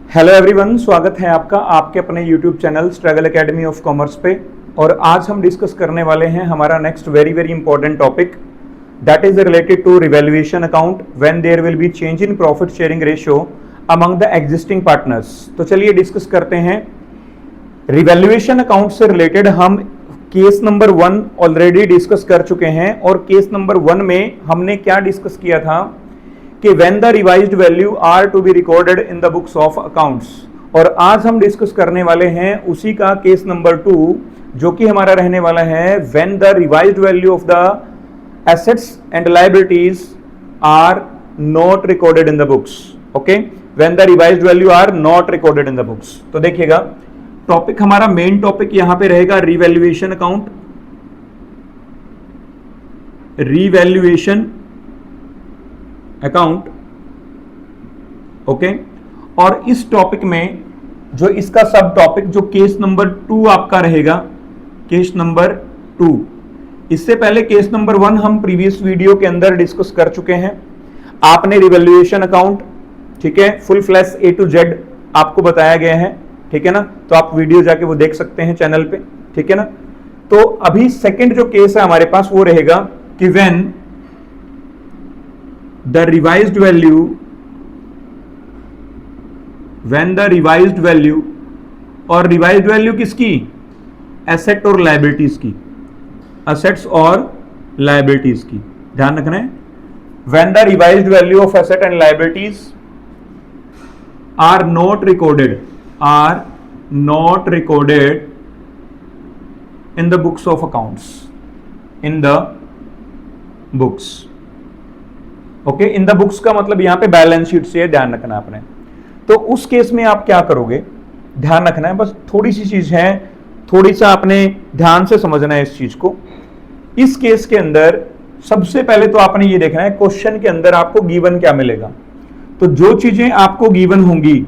Hello everyone, स्वागत है आपका आपके अपने YouTube channel Struggle Academy of Commerce पे। और आज हम डिस्कस करने वाले हैं हमारा next very very important topic that is related to revaluation account when there will be change in profit sharing ratio among the existing partners. तो चलिए डिस्कस करते हैं रिवैल्यूएशन अकाउंट से रिलेटेड। हम केस नंबर 1 ऑलरेडी डिस्कस कर चुके हैं और केस नंबर 1 में हमने क्या डिस्कस किया था कि when the revised value are to be recorded in the books of accounts। और आज हम डिस्कस करने वाले हैं उसी का केस नंबर 2 जो कि हमारा रहने वाला है when the revised value of the assets and liabilities are not recorded in the books। okay, when the revised value are not recorded in the books। तो देखिएगा टॉपिक हमारा मेन टॉपिक यहां पे रहेगा revaluation account, revaluation account. Okay, और इस topic में जो इसका सब टॉपिक जो केस नंबर 2 आपका रहेगा, केस नंबर 2। इससे पहले केस नंबर 1 हम प्रीवियस वीडियो के अंदर डिस्कस कर चुके हैं। आपने रिवैल्यूएशन अकाउंट, ठीक है, full flash A to Z आपको बताया गया है, ठीक है ना। तो आप वीडियो जाके वो देख सकते हैं चैनल पे, ठीक है ना। तो अभी सेकंड जो केस है हमारे पास वो रहेगा कि व्हेन the revised value और रिवाइज्ड वैल्यू किसकी, एसेट और लायबिलिटीज की, एसेट्स और लायबिलिटीज की, ध्यान रखना है। when the revised value of asset and liabilities are not recorded in the books of accounts, in the books। Okay, in the books का मतलब यहां पे बैलेंस शीट से ध्यान रखना है आपने। तो उस केस में आप क्या करोगे, ध्यान रखना है, बस थोड़ी सी चीज है, थोड़ी सा आपने ध्यान से समझना है इस चीज को। इस केस के अंदर सबसे पहले तो आपने ये देखना है क्वेश्चन के अंदर आपको गिवन क्या मिलेगा। तो जो चीजें आपको गिवन होंगी,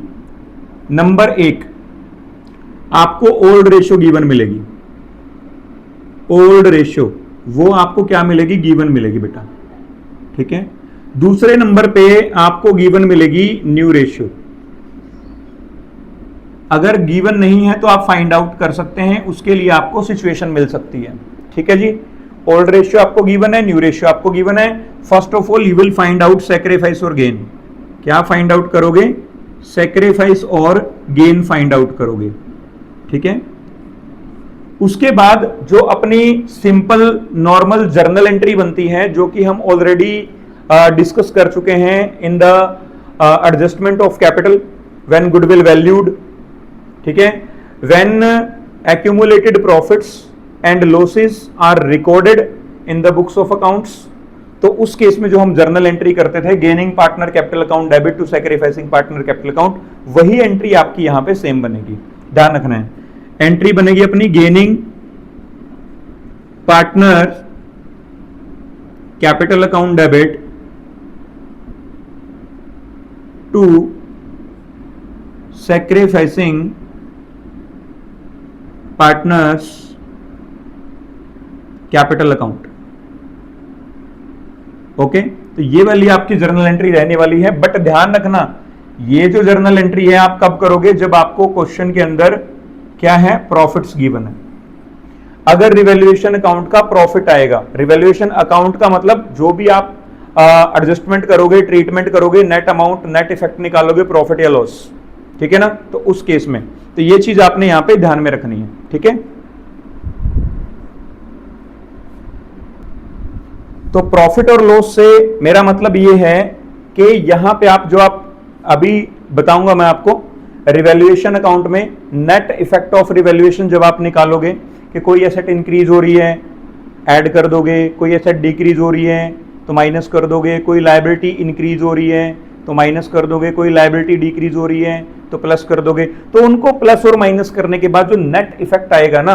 नंबर 1 आपको ओल्ड रेशियो गिवन मिलेगी, ओल्ड रेशियो वो आपको क्या मिलेगी, गिवन मिलेगी बेटा, ठीक है। दूसरे नंबर पे आपको गिवन मिलेगी न्यू रेशियो। अगर गिवन नहीं है तो आप फाइंड आउट कर सकते हैं, उसके लिए आपको सिचुएशन मिल सकती है, ठीक है जी। ओल्ड रेशियो आपको गिवन है, न्यू रेशियो आपको गिवन है। First of all you will find out sacrifice और गेन। क्या फाइंड आउट करोगे, सैक्रिफाइस और गेन फाइंड आउट करोगे, ठीक है। उसके बाद जो अपनी सिंपल नॉर्मल जर्नल एंट्री बनती है, जो कि हम ऑलरेडी डिस्कस कर चुके हैं in the adjustment of capital when goodwill valued, ठीक है, when accumulated profits and losses are recorded in the books of accounts. तो उस केस में जो हम जर्नल एंट्री करते थे, gaining partner capital account debit to sacrificing partner capital account, वही एंट्री आपकी यहां पे सेम बनेगी, ध्यान रखना है। एंट्री बनेगी अपनी gaining partner capital account debit to sacrificing partners capital account. Okay, तो ये वाली आपकी जर्नल एंट्री रहने वाली है। बट ध्यान रखना, ये जो जर्नल एंट्री है आप कब करोगे, जब आपको क्वेश्चन के अंदर क्या है, प्रॉफिट्स गिवन है। अगर रिवैल्यूएशन अकाउंट का प्रॉफिट आएगा, रिवैल्यूएशन अकाउंट का मतलब जो भी आप एडजस्टमेंट करोगे, ट्रीटमेंट करोगे, नेट अमाउंट, नेट इफेक्ट निकालोगे, प्रॉफिट या लॉस, ठीक है ना। तो उस केस में तो ये चीज आपने यहां पे ध्यान में रखनी है, ठीक है। तो प्रॉफिट और लॉस से मेरा मतलब ये है कि यहां पे आप जो आप अभी बताऊंगा मैं आपको, रिवैल्यूएशन अकाउंट में नेट इफेक्ट ऑफ रिवैल्यूएशन जब आप निकालोगे कि कोई एसेट इंक्रीज हो रही है ऐड कर दोगे, कोई एसेट डिक्रीज हो रही है तो माइनस कर दोगे, कोई लायबिलिटी इंक्रीज हो रही है तो माइनस कर दोगे, कोई लायबिलिटी डिक्रीज हो रही है तो प्लस कर दोगे। तो उनको प्लस और माइनस करने के बाद जो नेट इफेक्ट आएगा ना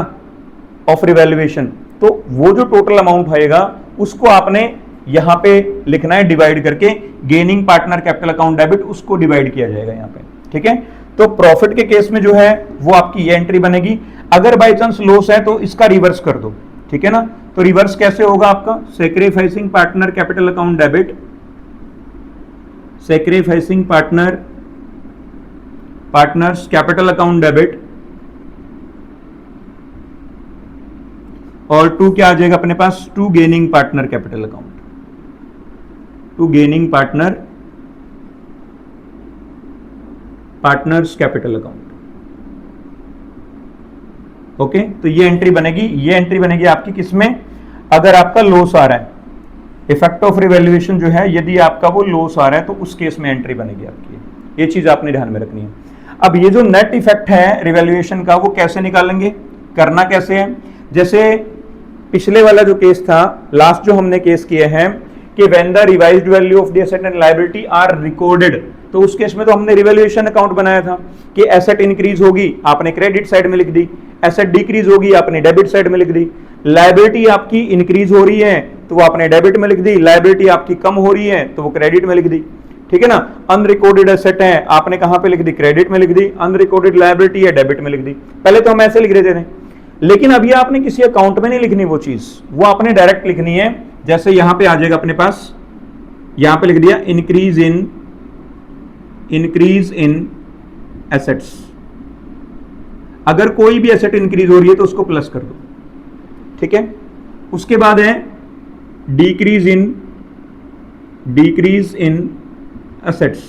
ऑफ रिवैल्यूएशन, तो वो जो टोटल अमाउंट आएगा उसको आपने यहां पे लिखना है डिवाइड करके, gaining partner capital account debit, उसको डिवाइड किया जाएगा यहां पे, ठीक है। तो प्रॉफिट के केस में जो है वो आपकी ये एंट्री बनेगी। अगर बाई चांस लॉस है तो इसका रिवर्स कर दो, ठीक है ना। तो रिवर्स कैसे होगा आपका, sacrificing partner capital account debit, sacrificing partners capital account debit, और टू क्या आ जाएगा अपने पास, to gaining partner capital account, to gaining partners capital account. Okay, तो ये एंट्री बनेगी आपकी किसमें, अगर आपका लॉस आ रहा है, इफेक्ट ऑफ रिवैल्यूएशन जो है, यदि आपका वो लॉस आ रहा है तो उस केस में एंट्री बनेगी आपकी। ये चीज आपने ध्यान में रखनी है। अब ये जो नेट इफेक्ट है रिवैल्यूएशन का, वो कैसे निकालेंगे, करना कैसे है, जैसे पिछले वाला जो केस था, लास्ट जो हमने केस किए हैं कि when the revised value of the asset and liability are recorded, तो उस केस में तो हमने रिवैल्यूएशन अकाउंट बनाया था कि एसेट इंक्रीज होगी, आपने क्रेडिट साइड में लिख दी, एसेट डिक्रीज होगी, आपने डेबिट साइड में लिख दी, लायबिलिटी आपकी इंक्रीज हो रही है तो वो आपने डेबिट में लिख दी, लायबिलिटी आपकी कम हो रही है तो वो क्रेडिट में लिख दी, ठीक है ना। अनरिकॉर्डेड एसेट है, आपने कहां पे लिख दी, क्रेडिट में लिख दी, अनरिकॉर्डेड लायबिलिटी है, डेबिट में लिख दी। पहले तो हम ऐसे लिख देते थे, लेकिन अभी आपने किसी अकाउंट में नहीं लिखनी वो चीज, वो आपने डायरेक्ट लिखनी है। जैसे यहां पे आ जाएगा अपने पास, यहां पे लिख दिया इंक्रीज इन एसेट्स। अगर कोई भी एसेट इंक्रीज हो रही है तो उसको प्लस कर दो, ठीक है। उसके बाद है डिक्रीज इन एसेट्स,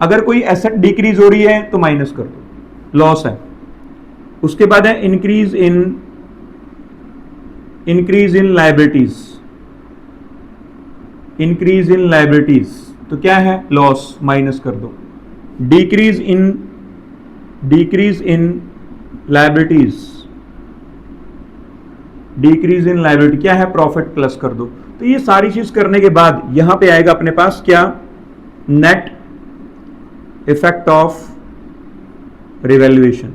अगर कोई एसेट डिक्रीज हो रही है तो माइनस कर दो, लॉस है। उसके बाद है इंक्रीज इन लायबिलिटीज, तो क्या है, लॉस, माइनस कर दो। डिक्रीज इन लायबिलिटी क्या है, प्रॉफिट, प्लस कर दो। तो ये सारी चीज करने के बाद यहां पे आएगा अपने पास क्या, नेट इफेक्ट ऑफ रिवैल्यूएशन,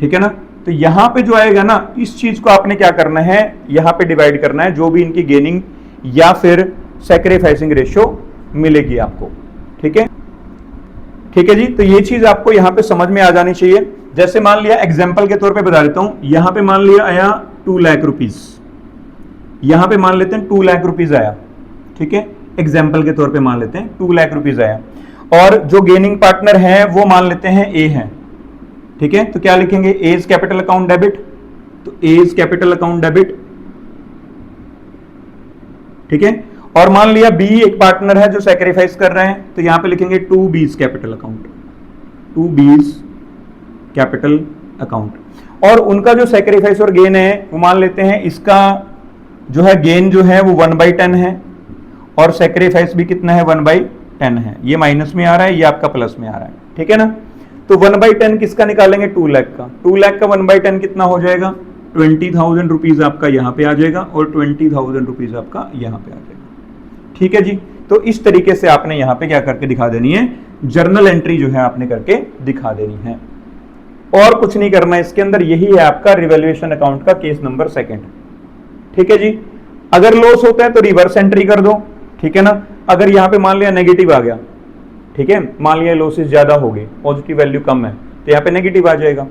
ठीक है ना। तो यहां पे जो आएगा ना, इस चीज को आपने क्या करना है, यहां पे डिवाइड करना है, जो भी इनकी गेनिंग या फिर सैक्रिफाइसिंग रेशियो मिलेगी आपको, ठीक है जी। तो ये चीज आपको यहां पे समझ में आ जानी चाहिए। जैसे मान लिया, एग्जांपल के तौर पे बता देता हूं, यहां पे मान लिया आया 2 लाख रुपीज, यहां पे मान लेते हैं 2 लाख रुपीज आया, ठीक है, एग्जांपल के तौर पे मान लेते हैं 2 लाख रुपीज आया, और जो गेनिंग पार्टनर है वो मान लेते हैं ए है, ठीक है। तो क्या लिखेंगे, एज कैपिटल अकाउंट डेबिट, तो एज कैपिटल अकाउंट डेबिट, ठीक है। और मान लिया बी एक पार्टनर है जो सैक्रिफाइस कर रहे हैं, तो यहां पे लिखेंगे 2 बीज कैपिटल अकाउंट, 2 बीज कैपिटल अकाउंट। और उनका जो सैक्रिफाइस और गेन है वो मान लेते हैं, इसका जो है गेन जो है वो 1/10 है, और सैक्रिफाइस भी कितना है, 1/10 है। ये माइनस में आ रहा है, ये आपका प्लस में आ रहा है, ठीक है ना। तो 1/10 किसका निकालेंगे, 2 लाख का। 2 लाख का 1/10 कितना हो जाएगा, 20,000 रुपीज आपका यहां पे आ जाएगा, और 20,000 रुपीज आपका यहां पे आ जाएगा, ठीक है जी। तो इस तरीके से आपने यहां पे क्या करके दिखा देनी है, जर्नल एंट्री जो है आपने करके दिखा देनी है, और कुछ नहीं करना है इसके अंदर। यही है आपका रिवैल्यूएशन अकाउंट का केस नंबर 2, ठीक है जी। अगर लॉस होता है तो रिवर्स एंट्री कर दो, ठीक है ना। अगर यहां पे मान लिया नेगेटिव आ गया, ठीक है, मान लिया लॉसेस ज्यादा हो गए, पॉजिटिव वैल्यू कम है, तो यहाँ पे नेगेटिव आ जाएगा,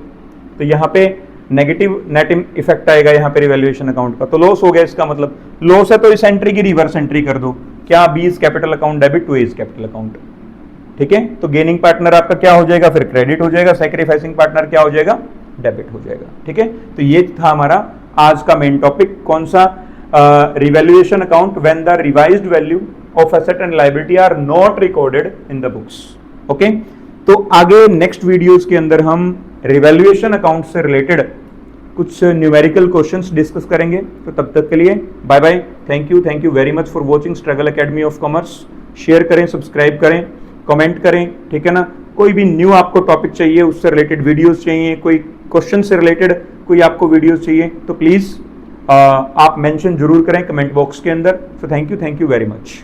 तो यहाँ पे नेगेटिव नेट इफेक्ट आएगा यहाँ पे रिवैल्यूएशन अकाउंट का। तो लॉस हो गया, इसका मतलब लॉस है, तो इस एंट्री की रिवर्स एंट्री कर दो, क्या, B's capital account debit to A's capital account, ठीक है। तो गेनिंग पार्टनर आपका क्या हो जाएगा, फिर क्रेडिट हो जाएगा, सैक्रिफाइसिंग पार्टनर क्या हो जाएगा, डेबिट हो जाएगा, ठीक है। तो ये था हमारा आज का मेन टॉपिक, कौन सा, revaluation account when the revised value of asset and liability are not recorded in the books, okay. तो आगे नेक्स्ट वीडियोस के अंदर हम रिवैल्यूएशन अकाउंट से रिलेटेड कुछ न्यूमेरिकल क्वेश्चंस डिस्कस करेंगे। तो तब तक के लिए bye bye, thank you very much for watching Struggle Academy of Commerce. Share करें, सब्सक्राइब करें, कमेंट करें, ठीक है ना। कोई भी न्यू आपको टॉपिक चाहिए, उससे रिलेटेड वीडियोस चाहिए, कोई क्वेश्चन से रिलेटेड कोई आपको वीडियोस चाहिए, तो प्लीज आप मेंशन जरूर करें कमेंट बॉक्स के अंदर। So thank you very much.